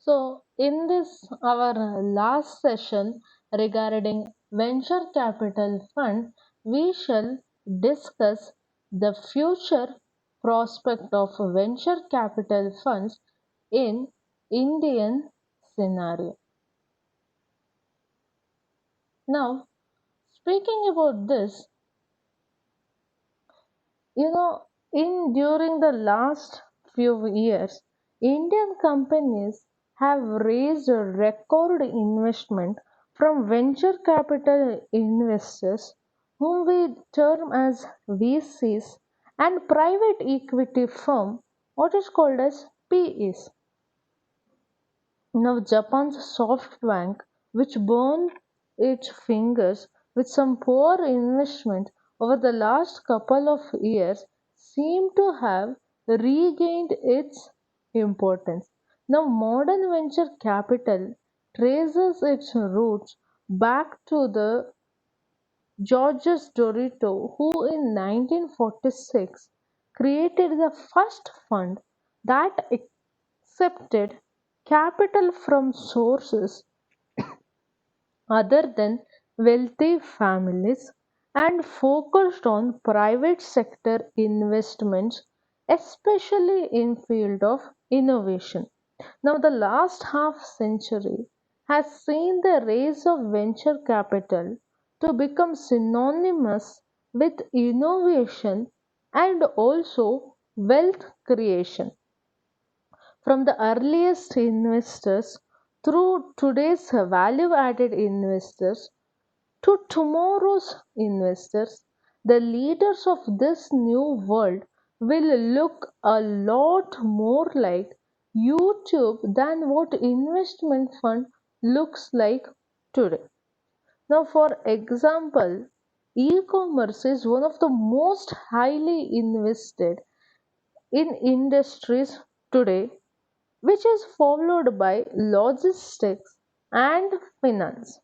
So, in this our last session regarding venture capital fund, we shall discuss the future prospect of venture capital funds in Indian scenario. Now, speaking about this, you know, in during the last few years, Indian companies have raised a record investment from venture capital investors, whom we term as VCs, and private equity firm, what is called as PEs. Now, Japan's SoftBank, which burned its fingers with some poor investment over the last couple of years, seemed to have regained its importance. Now, modern venture capital traces its roots back to the Georges Dorito, who in 1946 created the first fund that accepted capital from sources other than wealthy families and focused on private sector investments, especially in field of innovation. Now the last half century has seen the rise of venture capital to become synonymous with innovation and also wealth creation. From the earliest investors through today's value added investors to tomorrow's investors, the leaders of this new world will look a lot more like YouTube than what investment fund looks like today. Now, for example, e-commerce is one of the most highly invested in industries today, which is followed by logistics and finance.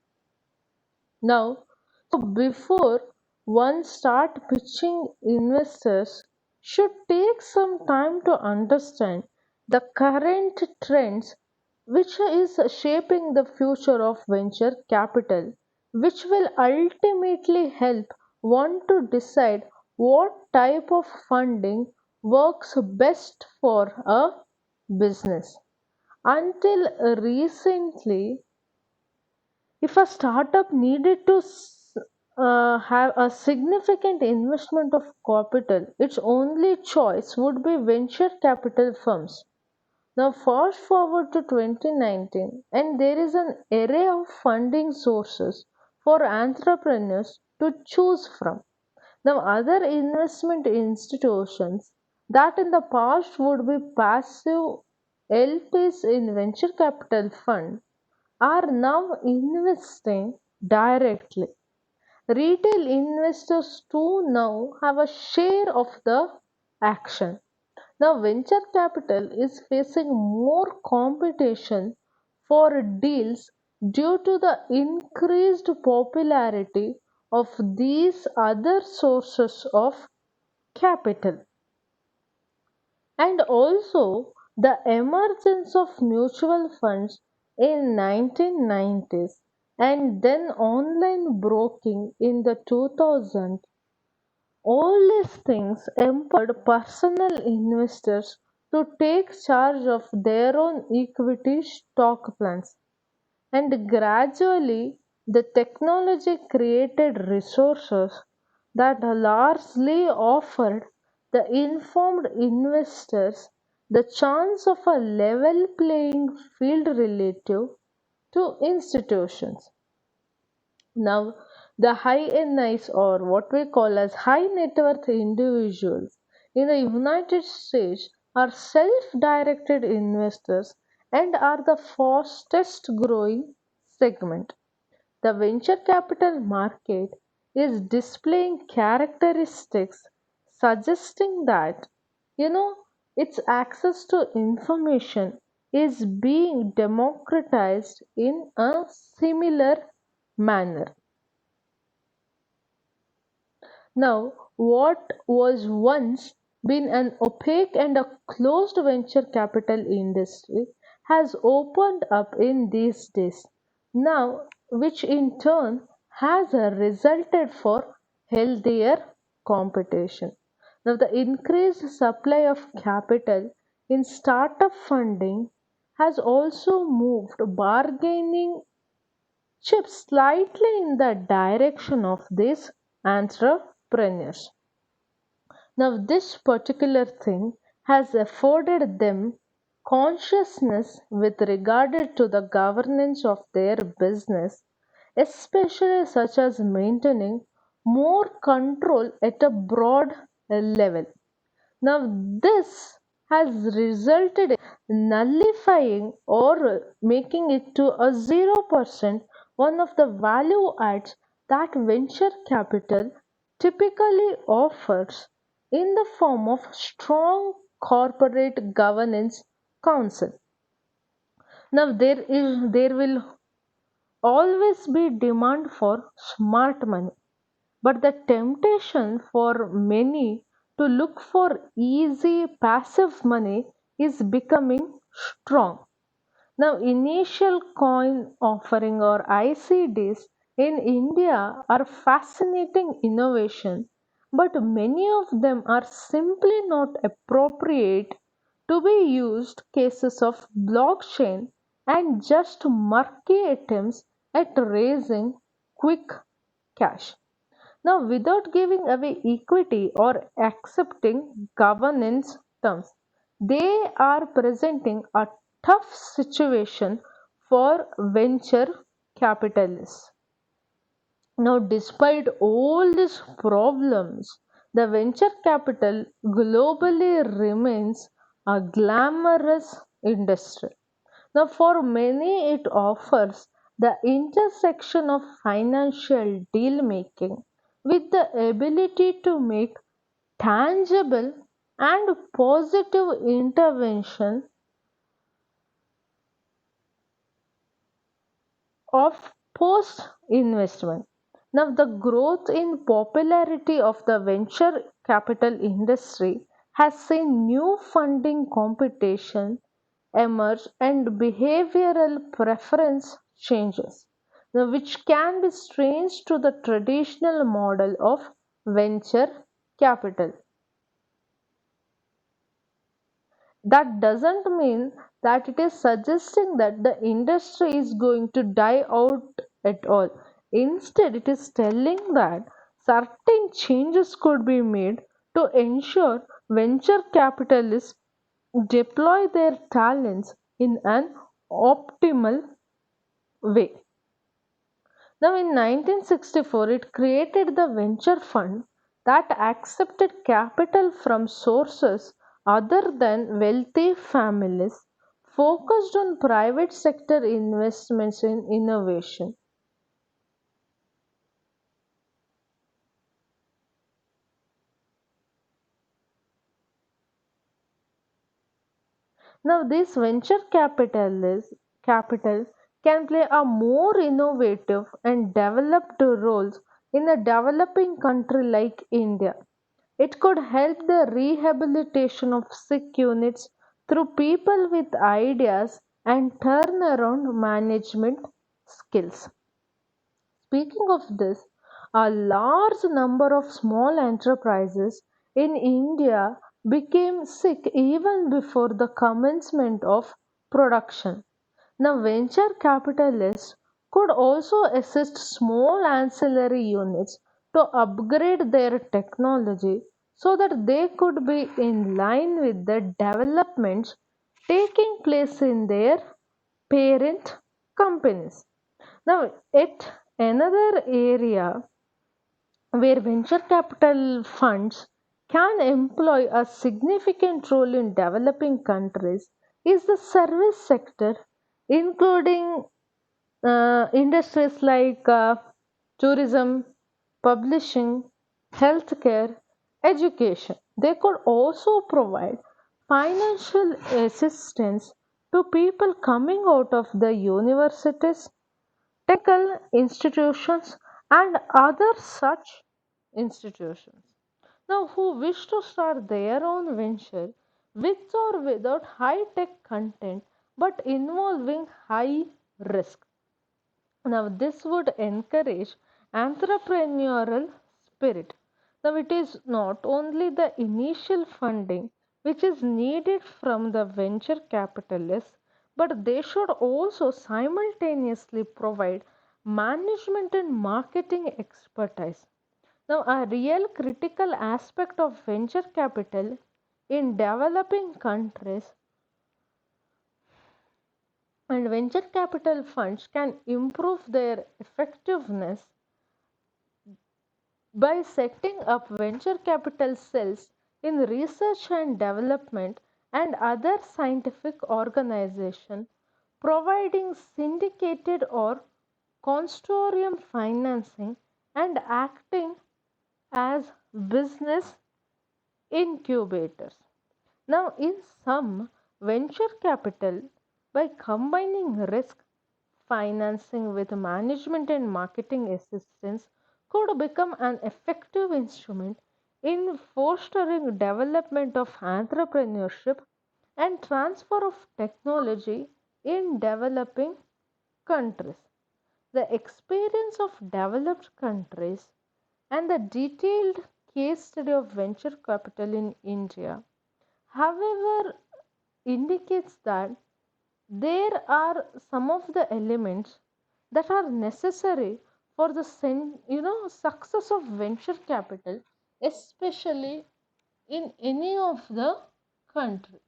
Now, so before one start pitching, investors should take some time to understand the current trends which is shaping the future of venture capital, which will ultimately help one to decide what type of funding works best for a business. Until recently, if a startup needed to have a significant investment of capital, its only choice would be venture capital firms. Now, fast forward to 2019, and there is an array of funding sources for entrepreneurs to choose from. Now, other investment institutions that in the past would be passive LPs in venture capital fund are now investing directly. Retail investors too now have a share of the action. Now, venture capital is facing more competition for deals due to the increased popularity of these other sources of capital, and also the emergence of mutual funds in 1990s and then online broking in the 2000s. All these things empowered personal investors to take charge of their own equity stock plans, and gradually the technology created resources that largely offered the informed investors the chance of a level playing field relative to institutions. Now, the high NIs, or what we call as high net worth individuals in the United States, are self directed investors and are the fastest growing segment. The venture capital market is displaying characteristics suggesting that, you know, its access to information is being democratized in a similar manner. Now, what was once been an opaque and a closed venture capital industry has opened up in these days now, which in turn has resulted for healthier competition. Now, the increased supply of capital in startup funding has also moved bargaining chips slightly in the direction of these entrepreneurs. Now, this particular thing has afforded them consciousness with regard to the governance of their business, especially such as maintaining more control at a broad level. Now, this has resulted in nullifying or making it to a 0% one of the value adds that venture capital typically offers in the form of strong corporate governance council. Now, there will always be demand for smart money, but the temptation for many to look for easy passive money is becoming strong. Now, initial coin offering or ICDs in India are fascinating innovation, but many of them are simply not appropriate to be used cases of blockchain and just murky attempts at raising quick cash. Now, without giving away equity or accepting governance terms, they are presenting a tough situation for venture capitalists. Now, despite all these problems, the venture capital globally remains a glamorous industry. Now, for many, it offers the intersection of financial deal making with the ability to make tangible and positive intervention of post investment. Now, the growth in popularity of the venture capital industry has seen new funding competition emerge and behavioral preference changes, now, which can be strange to the traditional model of venture capital. That doesn't mean that it is suggesting that the industry is going to die out at all. Instead, it is telling that certain changes could be made to ensure venture capitalists deploy their talents in an optimal way. Now, in 1964, it created the venture fund that accepted capital from sources other than wealthy families, focused on private sector investments in innovation. Now, this capital can play a more innovative and developed roles in a developing country like India. It could help the rehabilitation of sick units through people with ideas and turnaround management skills. Speaking of this, a large number of small enterprises in India became sick even before the commencement of production. Now, venture capitalists could also assist small ancillary units to upgrade their technology so that they could be in line with the developments taking place in their parent companies. Now, yet another area where venture capital funds can employ a significant role in developing countries is the service sector, including industries like tourism, publishing, healthcare, education. They could also provide financial assistance to people coming out of the universities, technical institutions, and other such institutions. Now, who wish to start their own venture with or without high tech content but involving high risk. Now, this would encourage entrepreneurial spirit. Now, it is not only the initial funding which is needed from the venture capitalists, but they should also simultaneously provide management and marketing expertise. Now, a real critical aspect of venture capital in developing countries and venture capital funds can improve their effectiveness by setting up venture capital cells in research and development and other scientific organizations, providing syndicated or consortium financing and acting as business incubators. Now, in some, venture capital, by combining risk financing with management and marketing assistance, could become an effective instrument in fostering development of entrepreneurship and transfer of technology in developing countries. The experience of developed countries and the detailed case study of venture capital in India, however, indicates that there are some of the elements that are necessary for the success of venture capital, especially in any of the country.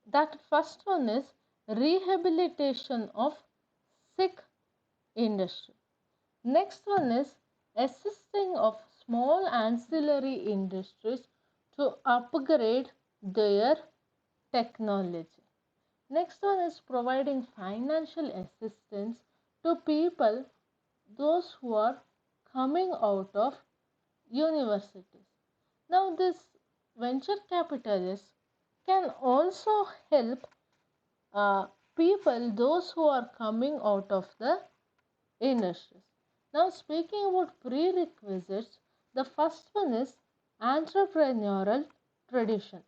That first one is rehabilitation of sick industry. Next one is assisting of small ancillary industries to upgrade their technology. Next one is providing financial assistance to people, those who are coming out of universities. Now, this venture capitalists can also help people, those who are coming out of the industries. Now, speaking about prerequisites, the first one is entrepreneurial tradition.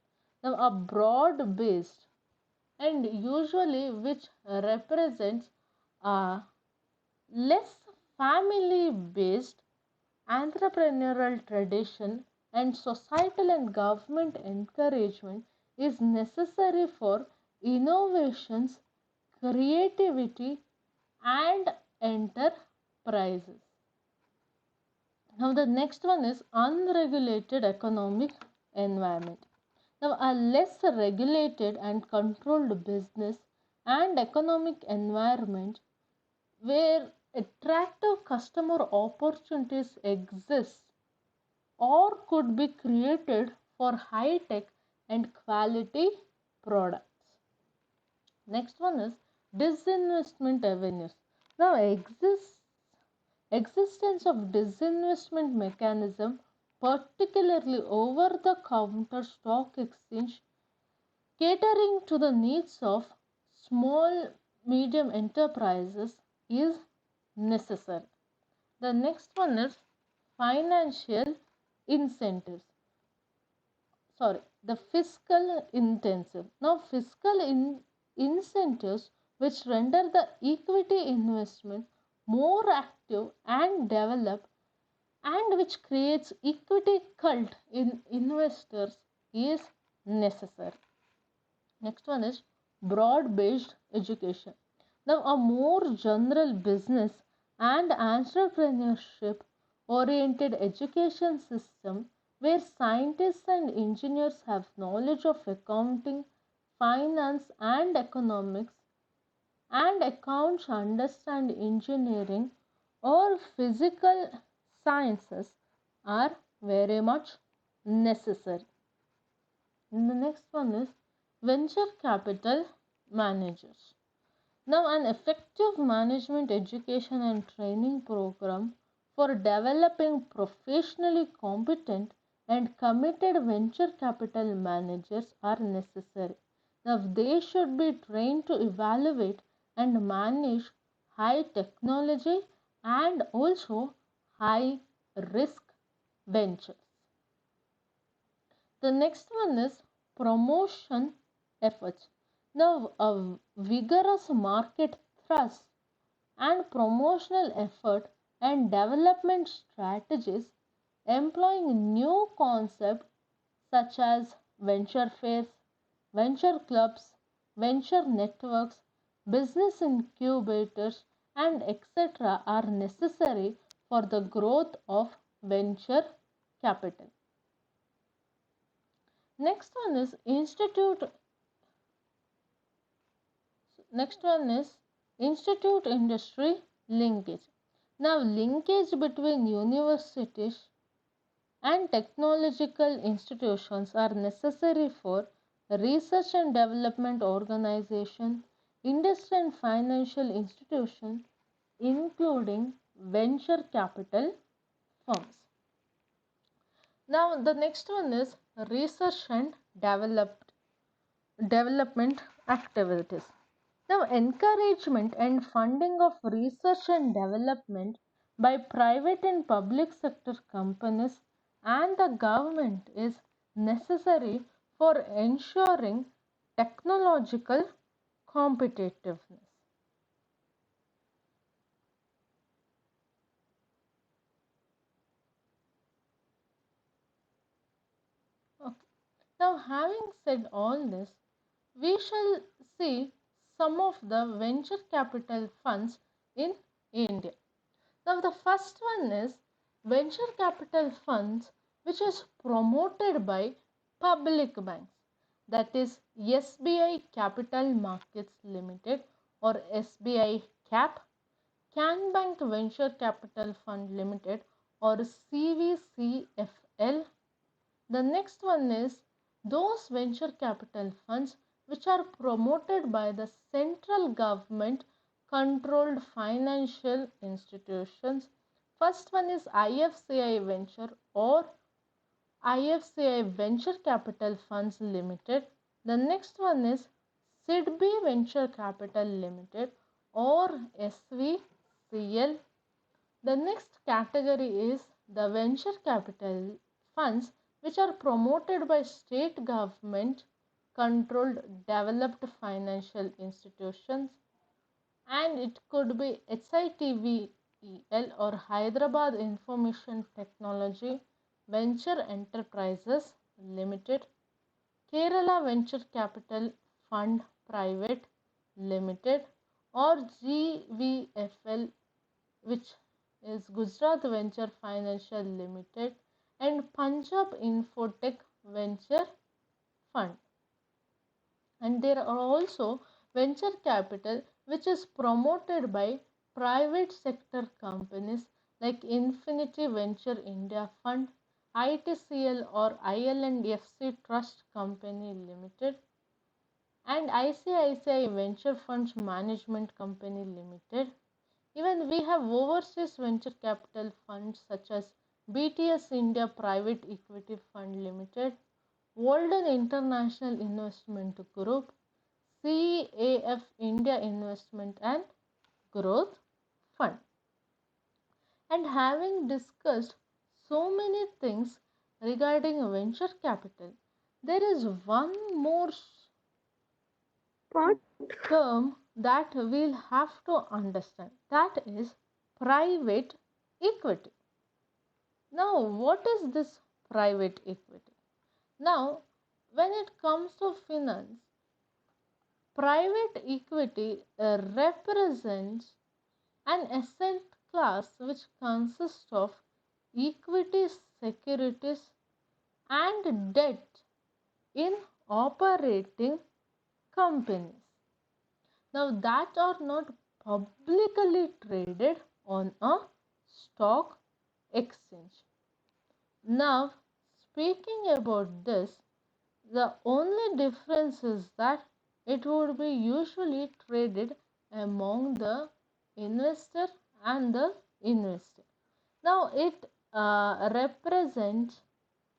Now, a broad based and usually which represents a less family based entrepreneurial tradition and societal and government encouragement is necessary for innovations, creativity, and enterprises. Now, the next one is unregulated economic environment. Now, a less regulated and controlled business and economic environment where attractive customer opportunities exist or could be created for high tech and quality products. Next one is disinvestment avenues. Now, existence of disinvestment mechanism, particularly over the counter stock exchange, catering to the needs of small medium enterprises is necessary. The next one is financial incentives. Sorry, the fiscal intensive. Now, incentives which render the equity investment more active and developed and which creates equity cult in investors is necessary. Next one is broad based education. Now, a more general business and entrepreneurship oriented education system where scientists and engineers have knowledge of accounting, finance, and economics, and accounts understand engineering or physical sciences are very much necessary. And the next one is venture capital managers. Now, an effective management education and training program for developing professionally competent and committed venture capital managers are necessary. Now, they should be trained to evaluate and manage high technology and also high risk ventures. The next one is promotion efforts. Now, a vigorous market thrust and promotional effort and development strategies employing new concepts such as venture fairs, venture clubs, venture networks, business incubators, and etc. are necessary for the growth of venture capital. Next one is institute industry linkage. Now, linkage between universities and technological institutions are necessary for research and development organization, industry and financial institutions, including venture capital firms. Now, the next one is research and development activities. Now, encouragement and funding of research and development by private and public sector companies and the government is necessary for ensuring technological competitiveness. Okay. Now, having said all this, we shall see some of the venture capital funds in India. Now, the first one is venture capital funds, which is promoted by public banks, that is SBI Capital Markets Limited or SBI CAP, Can Bank Venture Capital Fund Limited or CVCFL. The next one is those venture capital funds which are promoted by the central government controlled financial institutions. First one is IFCI Venture or IFCI Venture Capital Funds Limited. The next one is SIDBI Venture Capital Limited or SVCL. The next category is the venture capital funds which are promoted by state government controlled developed financial institutions, and it could be HITVEL or Hyderabad Information Technology Venture Enterprises Limited, Kerala Venture Capital Fund Private Limited or GVFL, which is Gujarat Venture Financial Limited, and Punjab Infotech Venture Fund. And there are also venture capital which is promoted by private sector companies like Infinity Venture India Fund, ITCL or IL&FC Trust Company Limited, and ICICI Venture Funds Management Company Limited. Even we have overseas venture capital funds such as BTS India Private Equity Fund Limited, Walden International Investment Group, CAF India Investment and Growth Fund. And having discussed so many things regarding venture capital, there is one more term that we'll have to understand, that is private equity. Now, what is this private equity? Now, when it comes to finance, private equity represents an asset class which consists of equity securities and debt in operating companies. Now, that are not publicly traded on a stock exchange. Now, speaking about this, the only difference is that it would be usually traded among the investor and the investor. Now, it represents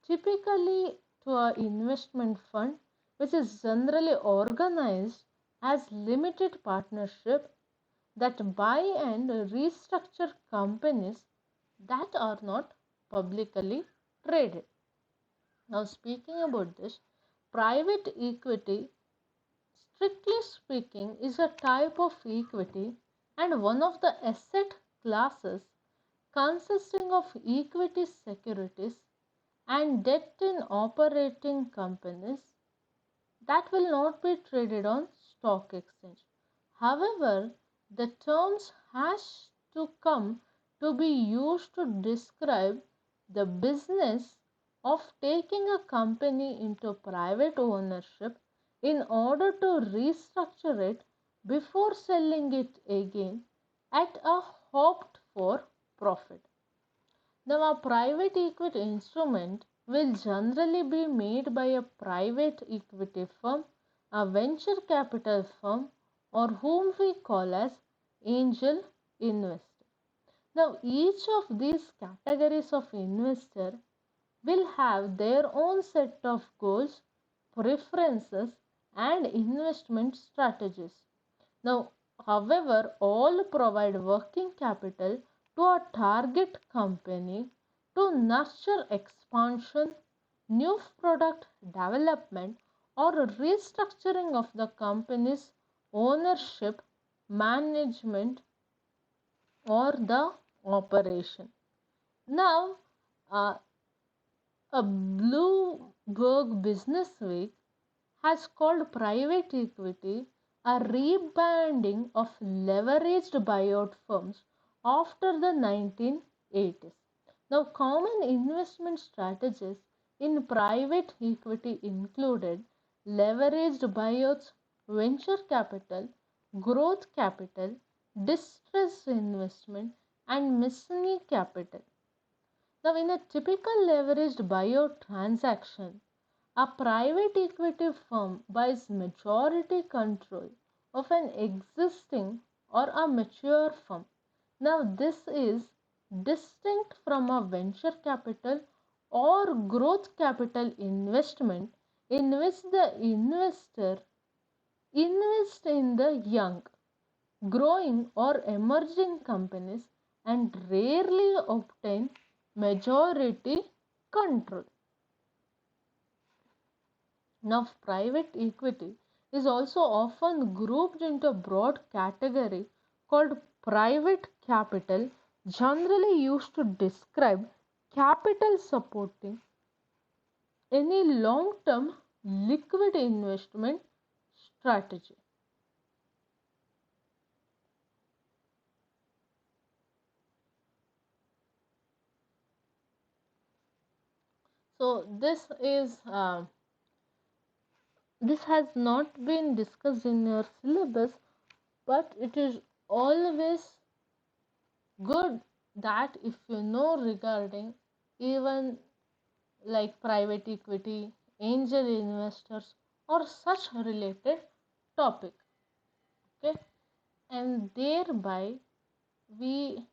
typically to an investment fund which is generally organized as limited partnership that buy and restructure companies that are not publicly traded. Now, speaking about this, private equity, strictly speaking, is a type of equity and one of the asset classes consisting of equity securities and debt in operating companies that will not be traded on stock exchange. However, the terms has to come to be used to describe the business of taking a company into private ownership in order to restructure it before selling it again at a hoped for profit. Now, a private equity instrument will generally be made by a private equity firm, a venture capital firm, or whom we call as angel investor. Now, each of these categories of investor will have their own set of goals, preferences, and investment strategies. Now, however, all provide working capital to a target company to nurture expansion, new product development, or restructuring of the company's ownership, management, or the operation. Now, uh, a Bloomberg Business Week has called private equity a rebranding of leveraged buyout firms after the 1980s. Now, common investment strategies in private equity included leveraged buyouts, venture capital, growth capital, distressed investment, and mezzanine capital. Now, in a typical leveraged buyout transaction, a private equity firm buys majority control of an existing or a mature firm. Now, this is distinct from a venture capital or growth capital investment in which the investor invests in the young, growing, or emerging companies and rarely obtain majority control. Now, private equity is also often grouped into a broad category called private capital, generally used to describe capital supporting any long term liquid investment strategy. So, this has not been discussed in your syllabus, but it is always good that if you know regarding even like private equity, angel investors, or such related topic. Okay, and thereby we